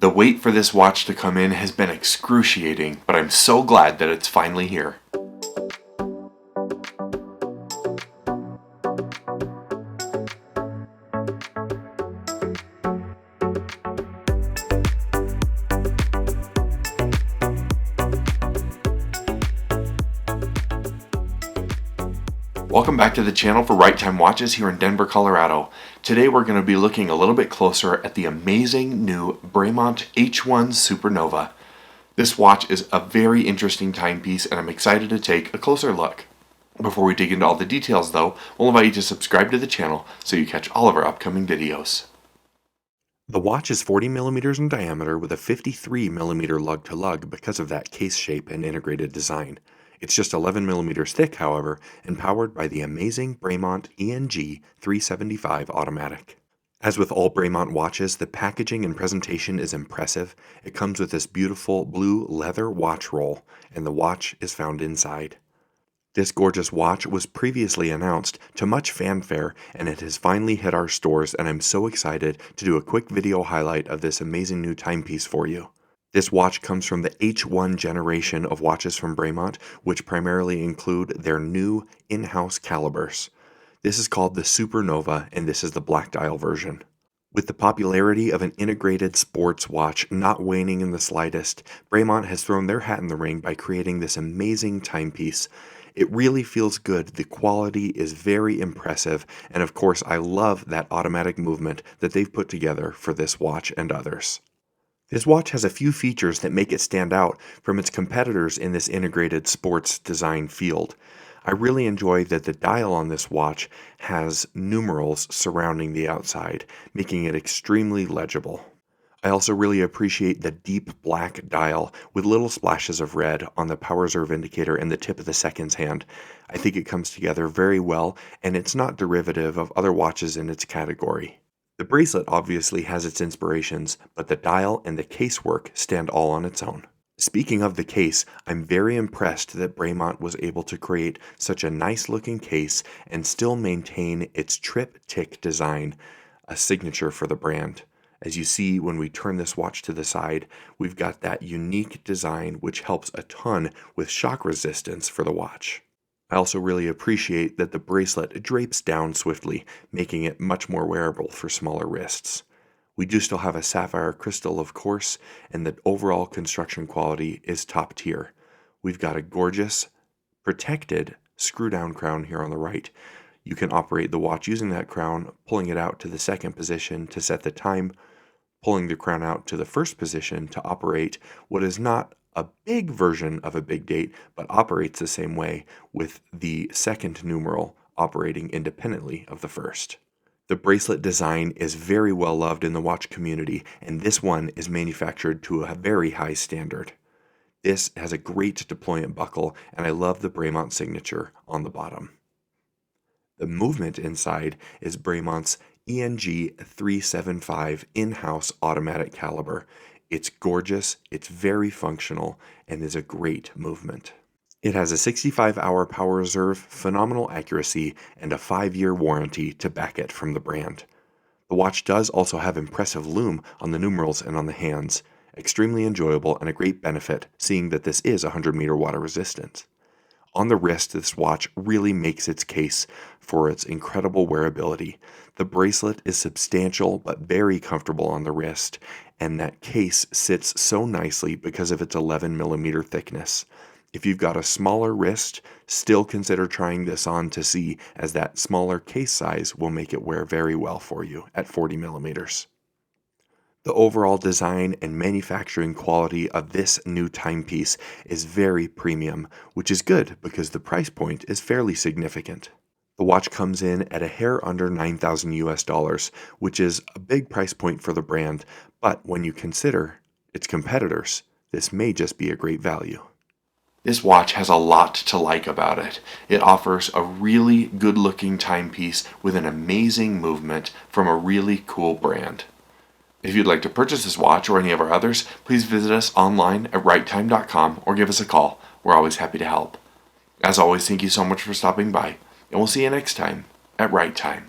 The wait for this watch to come in has been excruciating, but I'm so glad that it's finally here. Welcome back to the channel for Right Time Watches here in Denver, Colorado. Today we're going to be looking a little bit closer at the amazing new Bremont H1 Supernova. This watch is a very interesting timepiece and I'm excited to take a closer look. Before we dig into all the details though, we'll invite you to subscribe to the channel so you catch all of our upcoming videos. The watch is 40 millimeters in diameter with a 53 millimeter lug-to-lug because of that case shape and integrated design. It's just 11 millimeters thick, however, and powered by the amazing Bremont ENG 375 automatic. As with all Bremont watches, the packaging and presentation is impressive. It comes with this beautiful blue leather watch roll, and the watch is found inside. This gorgeous watch was previously announced to much fanfare, and it has finally hit our stores, and I'm so excited to do a quick video highlight of this amazing new timepiece for you. This watch comes from the H1 generation of watches from Bremont, which primarily include their new in-house calibers. This is called the Supernova, and this is the black dial version. With the popularity of an integrated sports watch not waning in the slightest, Bremont has thrown their hat in the ring by creating this amazing timepiece. It really feels good, the quality is very impressive, and of course I love that automatic movement that they've put together for this watch and others. This watch has a few features that make it stand out from its competitors in this integrated sports design field. I really enjoy that the dial on this watch has numerals surrounding the outside, making it extremely legible. I also really appreciate the deep black dial with little splashes of red on the power reserve indicator and the tip of the seconds hand. I think it comes together very well, and it's not derivative of other watches in its category. The bracelet obviously has its inspirations, but the dial and the casework stand all on its own. Speaking of the case, I'm very impressed that Bremont was able to create such a nice looking case and still maintain its triptych design, a signature for the brand. As you see when we turn this watch to the side, we've got that unique design which helps a ton with shock resistance for the watch. I also really appreciate that the bracelet drapes down swiftly, making it much more wearable for smaller wrists. We do still have a sapphire crystal, of course, and the overall construction quality is top tier. We've got a gorgeous, protected screw-down crown here on the right. You can operate the watch using that crown, pulling it out to the second position to set the time, pulling the crown out to the first position to operate what is not a big version of a big date, but operates the same way, with the second numeral operating independently of the first. The bracelet design is very well loved in the watch community, and this one is manufactured to a very high standard. This has a great deployment buckle, and I love the Bremont signature on the bottom. The movement inside is Bremont's ENG 375 in-house automatic caliber. It's gorgeous, it's very functional, and is a great movement. It has a 65-hour power reserve, phenomenal accuracy, and a 5-year warranty to back it from the brand. The watch does also have impressive lume on the numerals and on the hands. Extremely enjoyable and a great benefit, seeing that this is 100-meter water resistant. On the wrist, this watch really makes its case for its incredible wearability. The bracelet is substantial but very comfortable on the wrist, and that case sits so nicely because of its 11 millimeter thickness. If you've got a smaller wrist, still consider trying this on to see, as that smaller case size will make it wear very well for you at 40 millimeters. The overall design and manufacturing quality of this new timepiece is very premium, which is good because the price point is fairly significant. The watch comes in at a hair under $9,000 US, which is a big price point for the brand, but when you consider its competitors, this may just be a great value. This watch has a lot to like about it. It offers a really good-looking timepiece with an amazing movement from a really cool brand. If you'd like to purchase this watch or any of our others, please visit us online at righttime.com or give us a call. We're always happy to help. As always, thank you so much for stopping by, and we'll see you next time at Right Time.